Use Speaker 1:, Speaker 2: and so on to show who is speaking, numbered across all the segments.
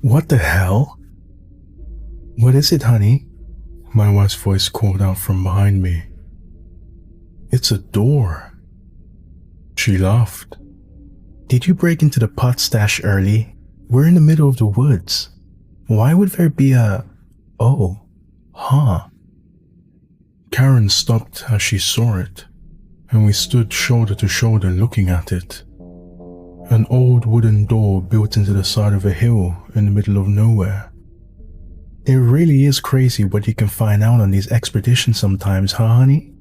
Speaker 1: What the hell? What is it, honey? My wife's voice called out from behind me. It's a door. She laughed. Did you break into the pot stash early? We're in the middle of the woods. Why would there be a... Oh, huh. Karen stopped as she saw it, and we stood shoulder to shoulder looking at it. An old wooden door built into the side of a hill in the middle of nowhere. It really is crazy what you can find out on these expeditions sometimes, huh, honey?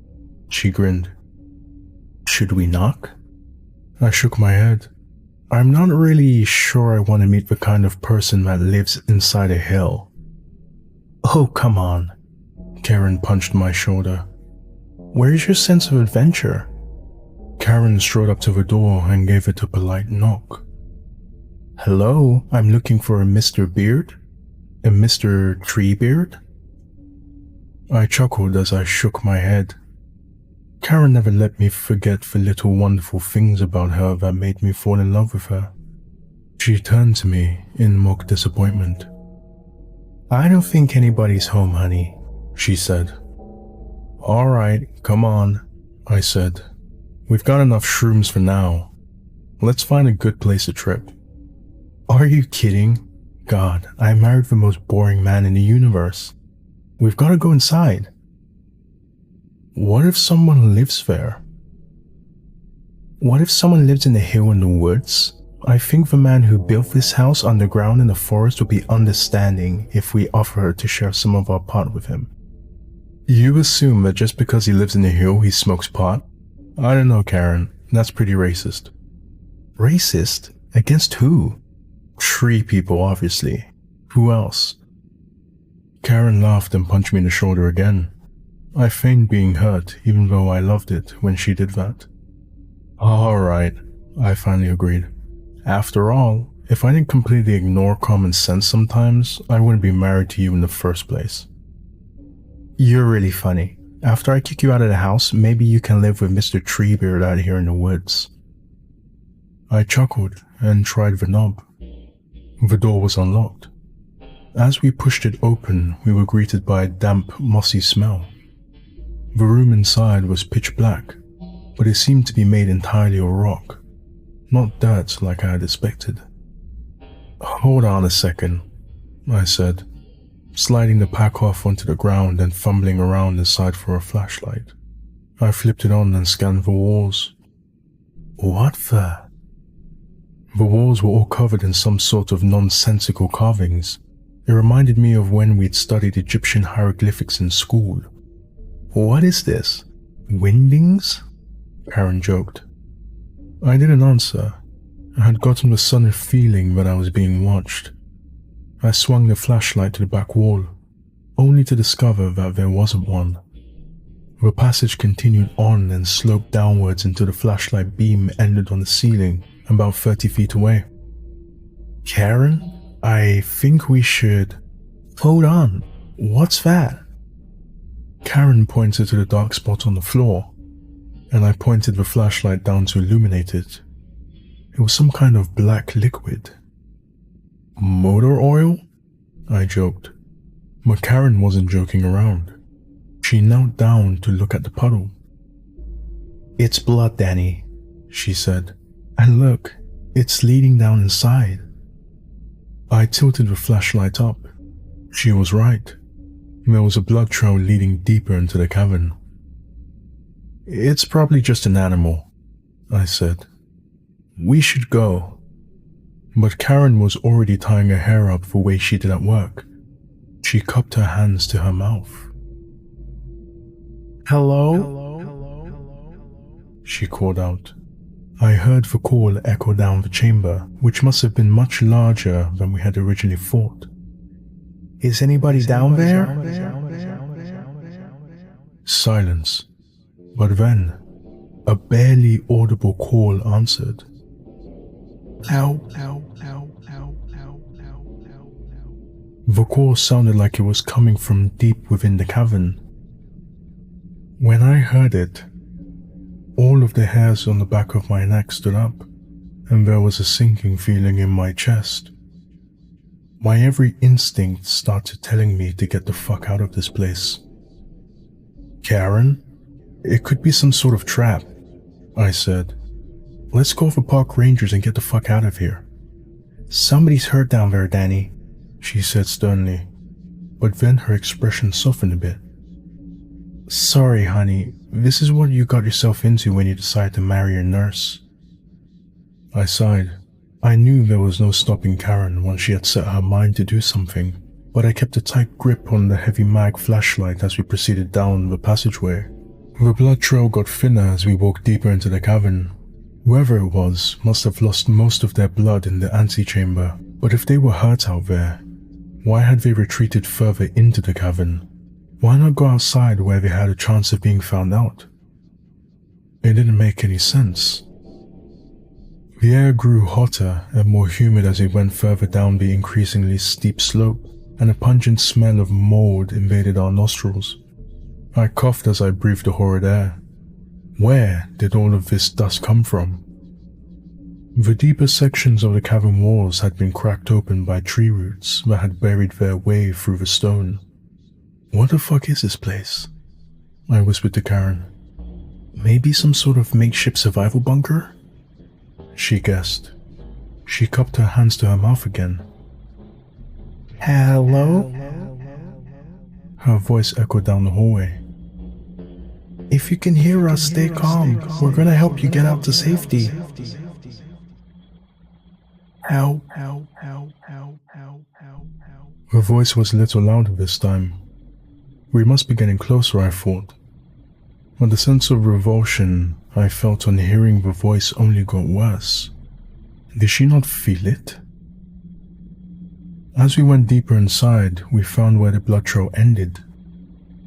Speaker 1: She grinned. Should we knock? I shook my head. I'm not really sure I want to meet the kind of person that lives inside a hill. Oh, come on. Karen punched my shoulder. Where's your sense of adventure? Karen strode up to the door and gave it a polite knock. Hello, I'm looking for a Mr. Beard? A Mr. Treebeard? I chuckled as I shook my head. Karen never let me forget the little wonderful things about her that made me fall in love with her. She turned to me in mock disappointment. I don't think anybody's home, honey, she said. All right, come on, I said. We've got enough shrooms for now. Let's find a good place to trip. Are you kidding? God, I married the most boring man in the universe. We've got to go inside. What if someone lives there? What if someone lives in the hill in the woods? I think the man who built this house underground in the forest would be understanding if we offer to share some of our pot with him. You assume that just because he lives in the hill, he smokes pot? I don't know, Karen. That's pretty racist. Racist? Against who? Tree people, obviously. Who else? Karen laughed and punched me in the shoulder again. I feigned being hurt, even though I loved it when she did that. Alright, I finally agreed. After all, if I didn't completely ignore common sense sometimes, I wouldn't be married to you in the first place. You're really funny. After I kick you out of the house, maybe you can live with Mr. Treebeard out here in the woods. I chuckled and tried the knob. The door was unlocked. As we pushed it open, we were greeted by a damp, mossy smell. The room inside was pitch black, but it seemed to be made entirely of rock, not dirt like I had expected. Hold on a second, I said, sliding the pack off onto the ground and fumbling around inside for a flashlight. I flipped it on and scanned the walls. What the? The walls were all covered in some sort of nonsensical carvings. It reminded me of when we'd studied Egyptian hieroglyphics in school. What is this? Wingdings? Karen joked. I didn't answer. I had gotten the sudden feeling that I was being watched. I swung the flashlight to the back wall, only to discover that there wasn't one. The passage continued on and sloped downwards until the flashlight beam ended on the ceiling about 30 feet away. Karen, I think we should... Hold on, what's that? Karen pointed to the dark spot on the floor, and I pointed the flashlight down to illuminate it. It was some kind of black liquid. Motor oil? I joked. But Karen wasn't joking around. She knelt down to look at the puddle. It's blood, Danny, she said. And look, it's leading down inside. I tilted the flashlight up. She was right. There was a blood trail leading deeper into the cavern. It's probably just an animal, I said. We should go. But Karen was already tying her hair up the way she did at work. She cupped her hands to her mouth. Hello? She called out. I heard the call echo down the chamber, which must have been much larger than we had originally thought. Is anybody down there? Silence. But then, a barely audible call answered. Help. The call sounded like it was coming from deep within the cavern. When I heard it, all of the hairs on the back of my neck stood up, and there was a sinking feeling in my chest. My every instinct started telling me to get the fuck out of this place. Karen? It could be some sort of trap, I said. Let's call for park rangers and get the fuck out of here. Somebody's hurt down there, Danny, she said sternly, but then her expression softened a bit. Sorry, honey, this is what you got yourself into when you decided to marry a nurse. I sighed. I knew there was no stopping Karen once she had set her mind to do something, but I kept a tight grip on the heavy mag flashlight as we proceeded down the passageway. The blood trail got thinner as we walked deeper into the cavern. Whoever it was must have lost most of their blood in the antechamber, but if they were hurt out there, why had they retreated further into the cavern? Why not go outside where they had a chance of being found out? It didn't make any sense. The air grew hotter and more humid as we went further down the increasingly steep slope, and a pungent smell of mold invaded our nostrils. I coughed as I breathed the horrid air. Where did all of this dust come from? The deeper sections of the cavern walls had been cracked open by tree roots that had buried their way through the stone. What the fuck is this place? I whispered to Karen. Maybe some sort of makeshift survival bunker? She guessed. She cupped her hands to her mouth again. Hello? Her voice echoed down the hallway. If you can hear us, stay calm. We're gonna help you get out to safety. Help. Her voice was a little louder this time. We must be getting closer, I thought. But the sense of revulsion I felt on hearing the voice only got worse. Did she not feel it? As we went deeper inside, we found where the blood trail ended.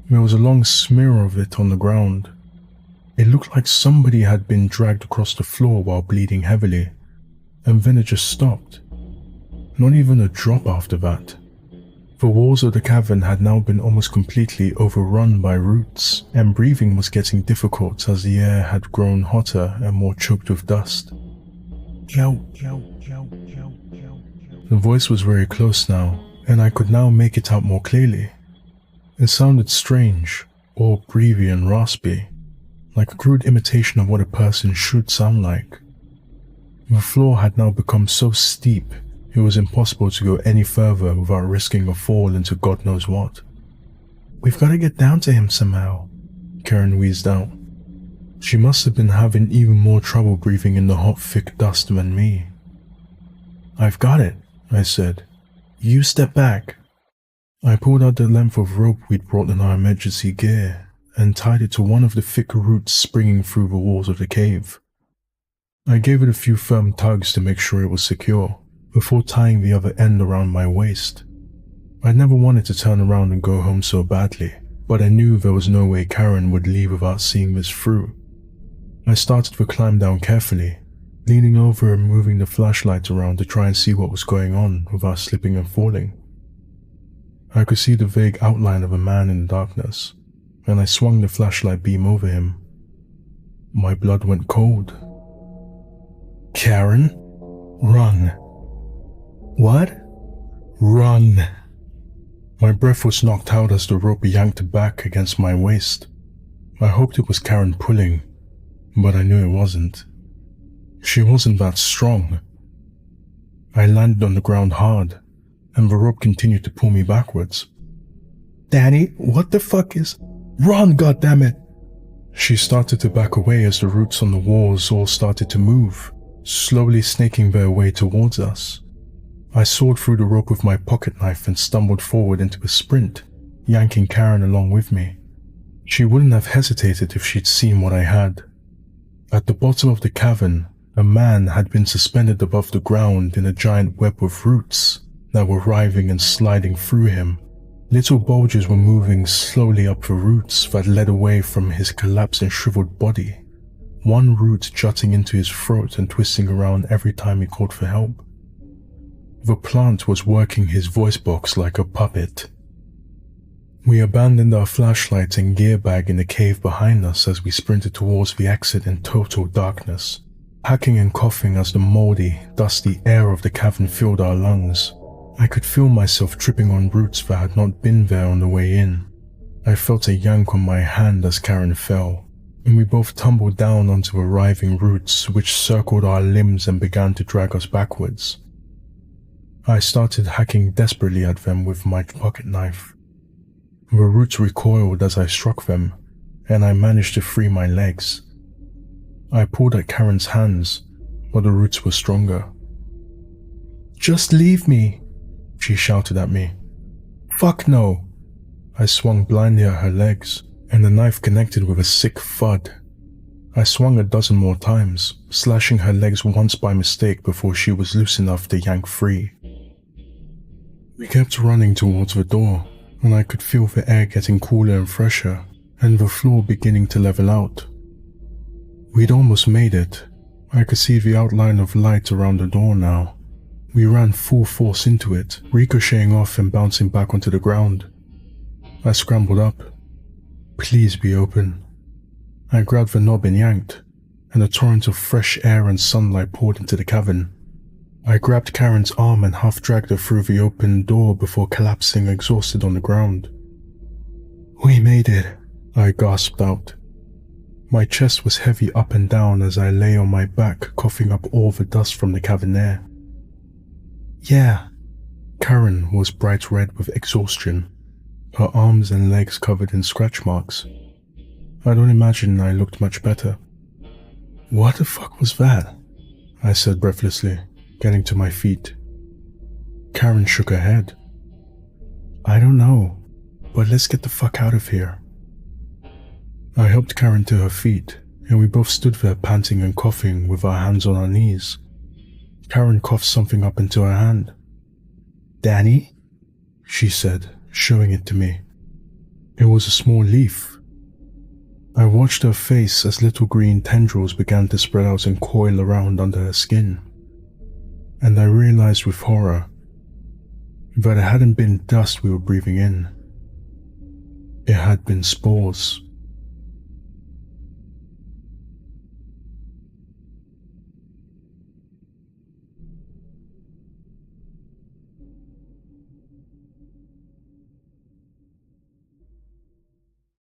Speaker 1: There was a long smear of it on the ground. It looked like somebody had been dragged across the floor while bleeding heavily, and then it just stopped. Not even a drop after that. The walls of the cavern had now been almost completely overrun by roots, and breathing was getting difficult as the air had grown hotter and more choked with dust. The voice was very close now, and I could now make it out more clearly. It sounded strange, all breathy and raspy, like a crude imitation of what a person should sound like. The floor had now become so steep it was impossible to go any further without risking a fall into God knows what. We've got to get down to him somehow, Karen wheezed out. She must have been having even more trouble breathing in the hot, thick dust than me. I've got it, I said. You step back. I pulled out the length of rope we'd brought in our emergency gear and tied it to one of the thick roots springing through the walls of the cave. I gave it a few firm tugs to make sure it was secure, before tying the other end around my waist. I never wanted to turn around and go home so badly, but I knew there was no way Karen would leave without seeing this through. I started the climb down carefully, leaning over and moving the flashlight around to try and see what was going on without slipping and falling. I could see the vague outline of a man in the darkness, and I swung the flashlight beam over him. My blood went cold. Karen? Run. What? Run. My breath was knocked out as the rope yanked back against my waist. I hoped it was Karen pulling, but I knew it wasn't. She wasn't that strong. I landed on the ground hard, and the rope continued to pull me backwards. Danny, what the fuck is... Run, goddammit! She started to back away as the roots on the walls all started to move, slowly snaking their way towards us. I sawed through the rope with my pocket knife and stumbled forward into a sprint, yanking Karen along with me. She wouldn't have hesitated if she'd seen what I had. At the bottom of the cavern, a man had been suspended above the ground in a giant web of roots that were writhing and sliding through him. Little bulges were moving slowly up the roots that led away from his collapsed and shriveled body, one root jutting into his throat and twisting around every time he called for help. The plant was working his voice box like a puppet. We abandoned our flashlight and gear bag in the cave behind us as we sprinted towards the exit in total darkness, hacking and coughing as the moldy, dusty air of the cavern filled our lungs. I could feel myself tripping on roots that had not been there on the way in. I felt a yank on my hand as Karen fell, and we both tumbled down onto the writhing roots which circled our limbs and began to drag us backwards. I started hacking desperately at them with my pocket knife. The roots recoiled as I struck them, and I managed to free my legs. I pulled at Karen's hands, but the roots were stronger. "Just leave me," she shouted at me. "Fuck no." I swung blindly at her legs, and the knife connected with a sick thud. I swung a dozen more times, slashing her legs once by mistake before she was loose enough to yank free. We kept running towards the door, and I could feel the air getting cooler and fresher, and the floor beginning to level out. We'd almost made it. I could see the outline of light around the door now. We ran full force into it, ricocheting off and bouncing back onto the ground. I scrambled up. Please be open. I grabbed the knob and yanked, and a torrent of fresh air and sunlight poured into the cavern. I grabbed Karen's arm and half-dragged her through the open door before collapsing exhausted on the ground. "We made it," I gasped out. My chest was heavy up and down as I lay on my back, coughing up all the dust from the cavern air. "Yeah." Karen was bright red with exhaustion, her arms and legs covered in scratch marks. I don't imagine I looked much better. "What the fuck was that?" I said breathlessly, getting to my feet. Karen shook her head. "I don't know, but let's get the fuck out of here." I helped Karen to her feet, and we both stood there panting and coughing with our hands on our knees. Karen coughed something up into her hand. "Danny?" she said, showing it to me. It was a small leaf. I watched her face as little green tendrils began to spread out and coil around under her skin, and I realized with horror that it hadn't been dust we were breathing in. It had been spores.